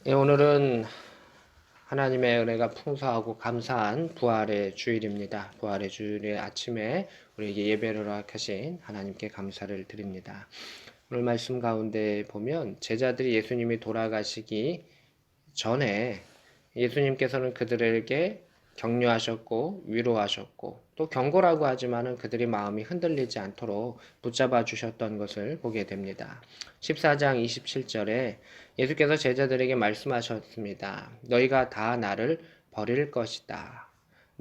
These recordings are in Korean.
예, 오늘은 하나님의 은혜가 풍성하고 감사한 부활의 주일입니다. 부활의 주일의 아침에 우리에게 예배를 허락하신 하나님께 감사를 드립니다. 오늘 말씀 가운데 보면 제자들이 예수님이 돌아가시기 전에 예수님께서는 그들에게 격려하셨고 위로하셨고 또 경고라고 하지만은 그들이 마음이 흔들리지 않도록 붙잡아 주셨던 것을 보게 됩니다. 14장 27절에 예수께서 제자들에게 말씀하셨습니다. 너희가 다 나를 버릴 것이다.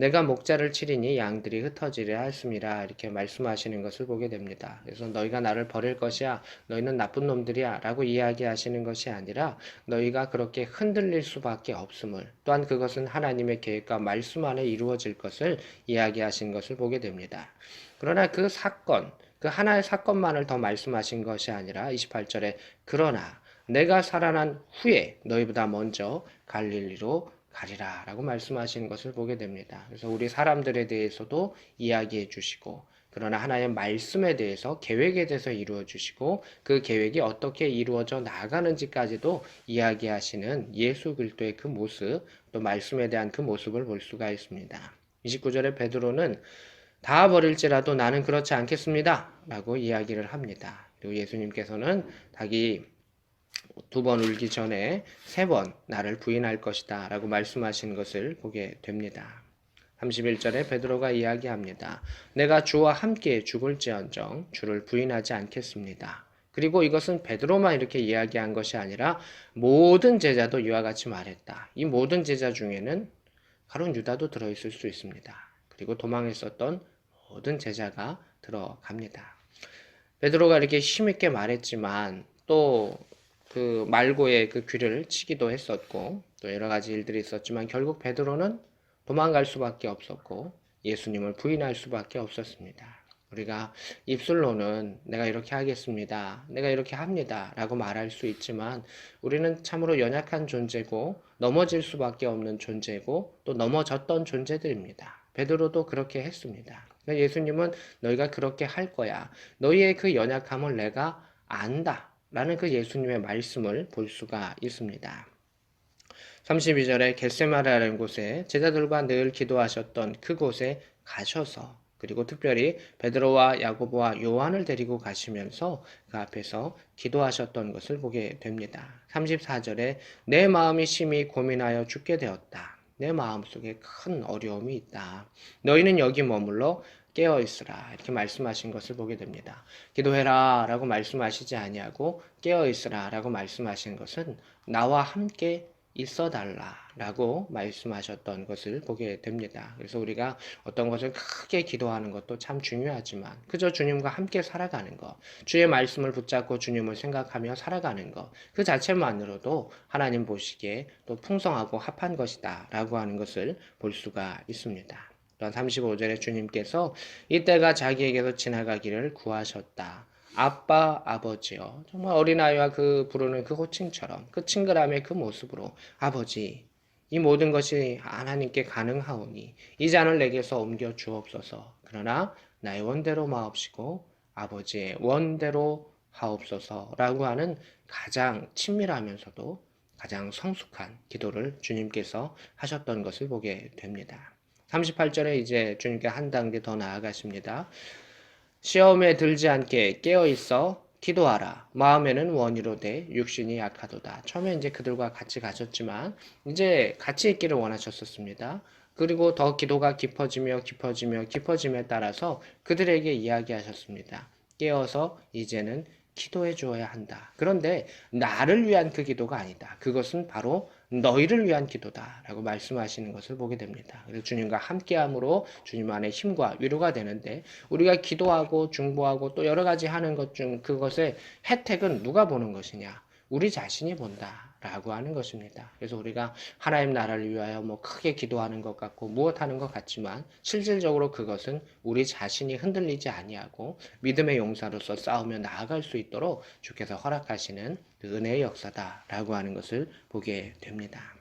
내가 목자를 치리니 양들이 흩어지려 했습니다. 이렇게 말씀하시는 것을 보게 됩니다. 그래서 너희가 나를 버릴 것이야. 너희는 나쁜 놈들이야. 라고 이야기하시는 것이 아니라 너희가 그렇게 흔들릴 수밖에 없음을, 또한 그것은 하나님의 계획과 말씀 안에 이루어질 것을 이야기하신 것을 보게 됩니다. 그러나 그 사건, 그 하나의 사건만을 더 말씀하신 것이 아니라 28절에 그러나 내가 살아난 후에 너희보다 먼저 갈릴리로 가리라 라고 말씀하시는 것을 보게 됩니다. 그래서 우리 사람들에 대해서도 이야기해 주시고, 그러나 하나의 말씀에 대해서, 계획에 대해서 이루어 주시고, 그 계획이 어떻게 이루어져 나가는지까지도 이야기하시는 예수 그리스도의 그 모습, 또 말씀에 대한 그 모습을 볼 수가 있습니다. 29절에 베드로는 다 버릴지라도 나는 그렇지 않겠습니다 라고 이야기를 합니다. 그리고 예수님께서는 닭이 두 번 울기 전에 세 번 나를 부인할 것이다 라고 말씀하신 것을 보게 됩니다. 31절에 베드로가 이야기합니다. 내가 주와 함께 죽을지언정 주를 부인하지 않겠습니다. 그리고 이것은 베드로만 이렇게 이야기한 것이 아니라 모든 제자도 이와 같이 말했다. 이 모든 제자 중에는 가룟 유다도 들어있을 수 있습니다. 그리고 도망했었던 모든 제자가 들어갑니다. 베드로가 이렇게 힘있게 말했지만 또 그 말고의 그 귀를 치기도 했었고 또 여러 가지 일들이 있었지만 결국 베드로는 도망갈 수밖에 없었고 예수님을 부인할 수밖에 없었습니다. 우리가 입술로는 내가 이렇게 하겠습니다. 내가 이렇게 합니다. 라고 말할 수 있지만 우리는 참으로 연약한 존재고 넘어질 수밖에 없는 존재고 또 넘어졌던 존재들입니다. 베드로도 그렇게 했습니다. 예수님은 너희가 그렇게 할 거야. 너희의 그 연약함을 내가 안다. 라는 그 예수님의 말씀을 볼 수가 있습니다. 32절에 겟세마라는 곳에 제자들과 늘 기도하셨던 그곳에 가셔서 그리고 특별히 베드로와 야고보와 요한을 데리고 가시면서 그 앞에서 기도하셨던 것을 보게 됩니다. 34절에 내 마음이 심히 고민하여 죽게 되었다. 내 마음속에 큰 어려움이 있다. 너희는 여기 머물러 깨어있으라 이렇게 말씀하신 것을 보게 됩니다. 기도해라 라고 말씀하시지 아니하고 깨어있으라 라고 말씀하신 것은 나와 함께 있어달라 라고 말씀하셨던 것을 보게 됩니다. 그래서 우리가 어떤 것을 크게 기도하는 것도 참 중요하지만 그저 주님과 함께 살아가는 것, 주의 말씀을 붙잡고 주님을 생각하며 살아가는 것, 그 자체만으로도 하나님 보시기에 또 풍성하고 합한 것이다 라고 하는 것을 볼 수가 있습니다. 또한 35절에 주님께서 이때가 자기에게서 지나가기를 구하셨다. 아빠, 아버지요. 정말 어린아이와 그 부르는 그 호칭처럼 그 친근함의 그 모습으로 아버지, 이 모든 것이 하나님께 가능하오니 이 잔을 내게서 옮겨 주옵소서. 그러나 나의 원대로 마옵시고 아버지의 원대로 하옵소서라고 하는 가장 친밀하면서도 가장 성숙한 기도를 주님께서 하셨던 것을 보게 됩니다. 38절에 이제 주님께 한 단계 더 나아가십니다. 시험에 들지 않게 깨어있어 기도하라. 마음에는 원이로되 육신이 약하도다. 처음에 이제 그들과 같이 가셨지만 이제 같이 있기를 원하셨었습니다. 그리고 더 기도가 깊어지며 깊어지며 깊어짐에 따라서 그들에게 이야기하셨습니다. 깨어서 이제는 기도해 주어야 한다. 그런데 나를 위한 그 기도가 아니다. 그것은 바로 너희를 위한 기도다. 라고 말씀하시는 것을 보게 됩니다. 그래서 주님과 함께함으로 주님 안에 힘과 위로가 되는데 우리가 기도하고 중보하고 또 여러 가지 하는 것 중 그것의 혜택은 누가 보는 것이냐? 우리 자신이 본다라고 하는 것입니다. 그래서 우리가 하나님 나라를 위하여 뭐 크게 기도하는 것 같고 무엇하는 것 같지만 실질적으로 그것은 우리 자신이 흔들리지 아니하고 믿음의 용사로서 싸우며 나아갈 수 있도록 주께서 허락하시는 은혜의 역사다라고 하는 것을 보게 됩니다.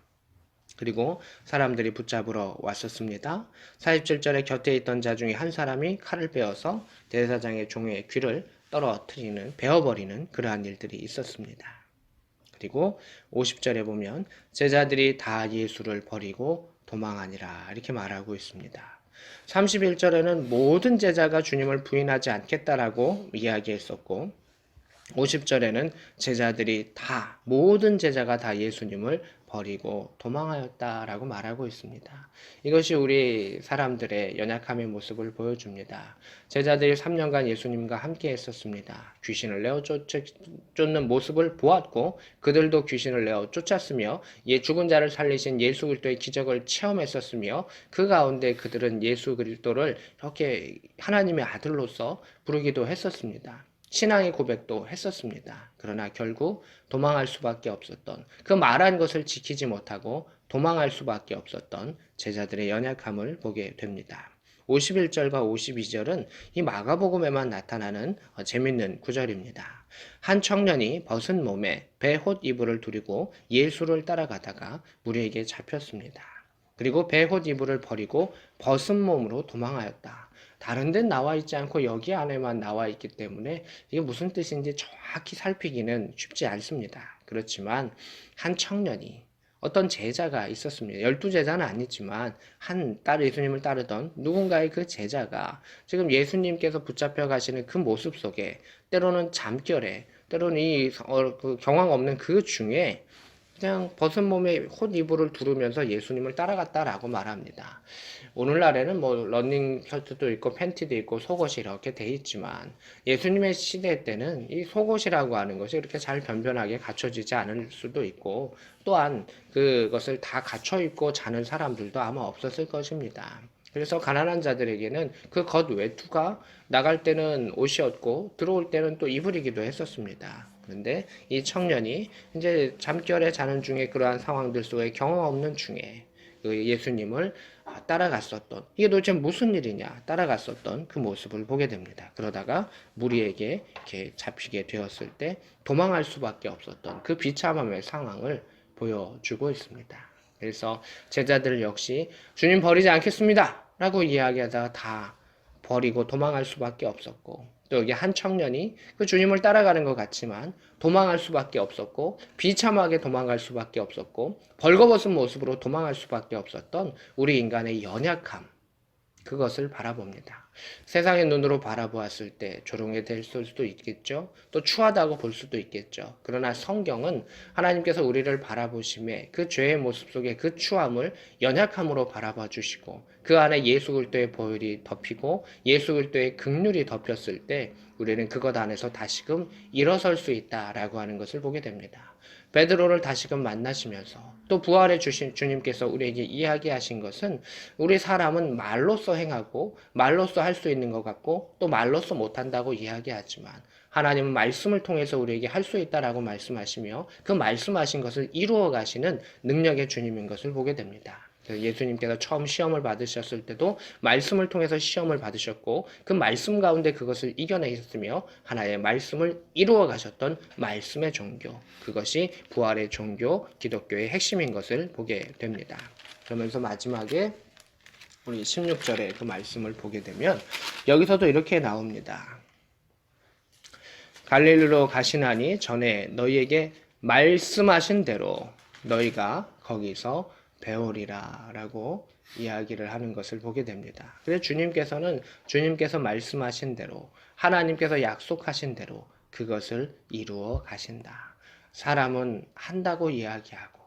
그리고 사람들이 붙잡으러 왔었습니다. 47절에 곁에 있던 자 중에 한 사람이 칼을 베어서 대제사장의 종의 귀를 떨어뜨리는, 베어버리는 그러한 일들이 있었습니다. 그리고 50절에 보면 제자들이 다 예수를 버리고 도망하니라 이렇게 말하고 있습니다. 31절에는 모든 제자가 주님을 부인하지 않겠다라고 이야기했었고 50절에는 제자들이 다 모든 제자가 다 예수님을 버리고 도망하였다라고 말하고 있습니다. 이것이 우리 사람들의 연약함의 모습을 보여줍니다. 제자들이 3년간 예수님과 함께 했었습니다. 귀신을 내어 쫓는 모습을 보았고 그들도 귀신을 내어 쫓았으며 죽은 자를 살리신 예수 그리스도의 기적을 체험했었으며 그 가운데 그들은 예수 그리스도를 이렇게 하나님의 아들로서 부르기도 했었습니다. 신앙의 고백도 했었습니다. 그러나 결국 도망할 수밖에 없었던 그 말한 것을 지키지 못하고 도망할 수밖에 없었던 제자들의 연약함을 보게 됩니다. 51절과 52절은 이 마가복음에만 나타나는 재밌는 구절입니다. 한 청년이 벗은 몸에 베옷 이불을 두르고 예수를 따라가다가 무리에게 잡혔습니다. 그리고 베옷 이불을 버리고 벗은 몸으로 도망하였다. 다른 데는 나와 있지 않고 여기 안에만 나와 있기 때문에 이게 무슨 뜻인지 정확히 살피기는 쉽지 않습니다. 그렇지만 한 청년이 어떤 제자가 있었습니다. 12제자는 아니지만 예수님을 따르던 누군가의 그 제자가 지금 예수님께서 붙잡혀 가시는 그 모습 속에 때로는 잠결에 때로는 그 경황 없는 그 중에 그냥 벗은 몸에 헛 이불을 두르면서 예수님을 따라갔다라고 말합니다. 오늘날에는 뭐 러닝 셔츠도 있고 팬티도 있고 속옷이 이렇게 돼 있지만 예수님의 시대 때는 이 속옷이라고 하는 것이 이렇게 잘 변변하게 갖춰지지 않을 수도 있고 또한 그것을 다 갖춰 입고 자는 사람들도 아마 없었을 것입니다. 그래서 가난한 자들에게는 그 겉 외투가 나갈 때는 옷이었고 들어올 때는 또 이불이기도 했었습니다. 그런데 이 청년이 이제 잠결에 자는 중에 그러한 상황들 속에 경험 없는 중에 그 예수님을 따라갔었던 이게 도대체 무슨 일이냐 따라갔었던 그 모습을 보게 됩니다. 그러다가 무리에게 이렇게 잡히게 되었을 때 도망할 수밖에 없었던 그 비참함의 상황을 보여주고 있습니다. 그래서 제자들 역시 주님 버리지 않겠습니다 라고 이야기하다가 다 버리고 도망할 수밖에 없었고 또 여기 한 청년이 그 주님을 따라가는 것 같지만 도망할 수밖에 없었고 비참하게 도망갈 수밖에 없었고 벌거벗은 모습으로 도망할 수밖에 없었던 우리 인간의 연약함 그것을 바라봅니다. 세상의 눈으로 바라보았을 때 조롱이 될 수도 있겠죠. 또 추하다고 볼 수도 있겠죠. 그러나 성경은 하나님께서 우리를 바라보심에 그 죄의 모습 속에 그 추함을 연약함으로 바라봐 주시고 그 안에 예수 그리스도의 보혈이 덮이고 예수 그리스도의 긍휼이 덮였을 때 우리는 그것 안에서 다시금 일어설 수 있다라고 하는 것을 보게 됩니다. 베드로를 다시금 만나시면서 또 부활해 주신 주님께서 우리에게 이야기하신 것은 우리 사람은 말로써 행하고 말로써 할 수 있는 것 같고 또 말로써 못한다고 이야기하지만 하나님은 말씀을 통해서 우리에게 할 수 있다라고 말씀하시며 그 말씀하신 것을 이루어 가시는 능력의 주님인 것을 보게 됩니다. 예수님께서 처음 시험을 받으셨을 때도 말씀을 통해서 시험을 받으셨고 그 말씀 가운데 그것을 이겨내셨으며 하나의 말씀을 이루어 가셨던 말씀의 종교 그것이 부활의 종교 기독교의 핵심인 것을 보게 됩니다. 그러면서 마지막에 우리 16절에 그 말씀을 보게 되면 여기서도 이렇게 나옵니다. 갈릴리로 가시나니 전에 너희에게 말씀하신 대로 너희가 거기서 배우리라 라고 이야기를 하는 것을 보게 됩니다. 그래서 주님께서 말씀하신 대로 하나님께서 약속하신 대로 그것을 이루어 가신다. 사람은 한다고 이야기하고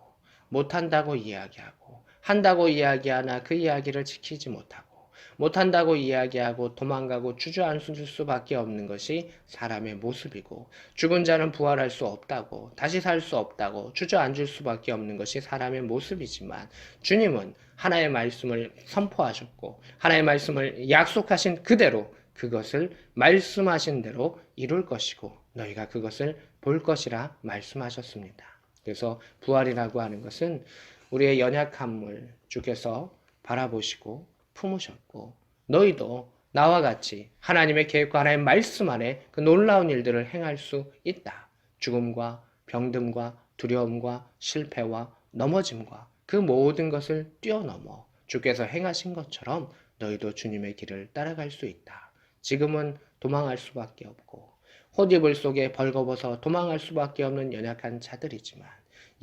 못한다고 이야기하고 한다고 이야기하나 그 이야기를 지키지 못하고 못한다고 이야기하고 도망가고 주저앉을 수밖에 없는 것이 사람의 모습이고 죽은 자는 부활할 수 없다고 다시 살 수 없다고 주저앉을 수밖에 없는 것이 사람의 모습이지만 주님은 하나의 말씀을 선포하셨고 하나의 말씀을 약속하신 그대로 그것을 말씀하신 대로 이룰 것이고 너희가 그것을 볼 것이라 말씀하셨습니다. 그래서 부활이라고 하는 것은 우리의 연약함을 주께서 바라보시고 품으셨고 너희도 나와 같이 하나님의 계획과 하나님의 말씀 안에 그 놀라운 일들을 행할 수 있다. 죽음과 병듦과 두려움과 실패와 넘어짐과 그 모든 것을 뛰어넘어 주께서 행하신 것처럼 너희도 주님의 길을 따라갈 수 있다. 지금은 도망할 수밖에 없고 호디불 속에 벌거벗어 도망할 수밖에 없는 연약한 자들이지만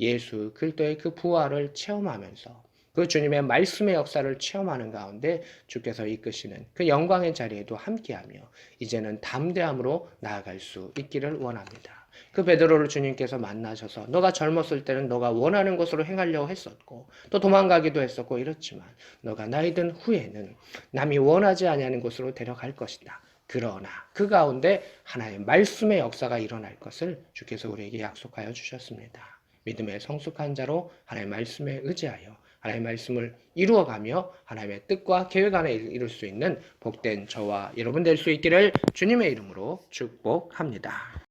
예수 그리스도의 그 부활을 체험하면서 그 주님의 말씀의 역사를 체험하는 가운데 주께서 이끄시는 그 영광의 자리에도 함께하며 이제는 담대함으로 나아갈 수 있기를 원합니다. 그 베드로를 주님께서 만나셔서 너가 젊었을 때는 너가 원하는 것으로 행하려고 했었고 또 도망가기도 했었고 이렇지만 너가 나이 든 후에는 남이 원하지 아니하는 곳으로 데려갈 것이다. 그러나 그 가운데 하나의 말씀의 역사가 일어날 것을 주께서 우리에게 약속하여 주셨습니다. 믿음의 성숙한 자로 하나님의 말씀에 의지하여 하나님의 말씀을 이루어가며 하나님의 뜻과 계획 안에 이룰 수 있는 복된 저와 여러분 될 수 있기를 주님의 이름으로 축복합니다.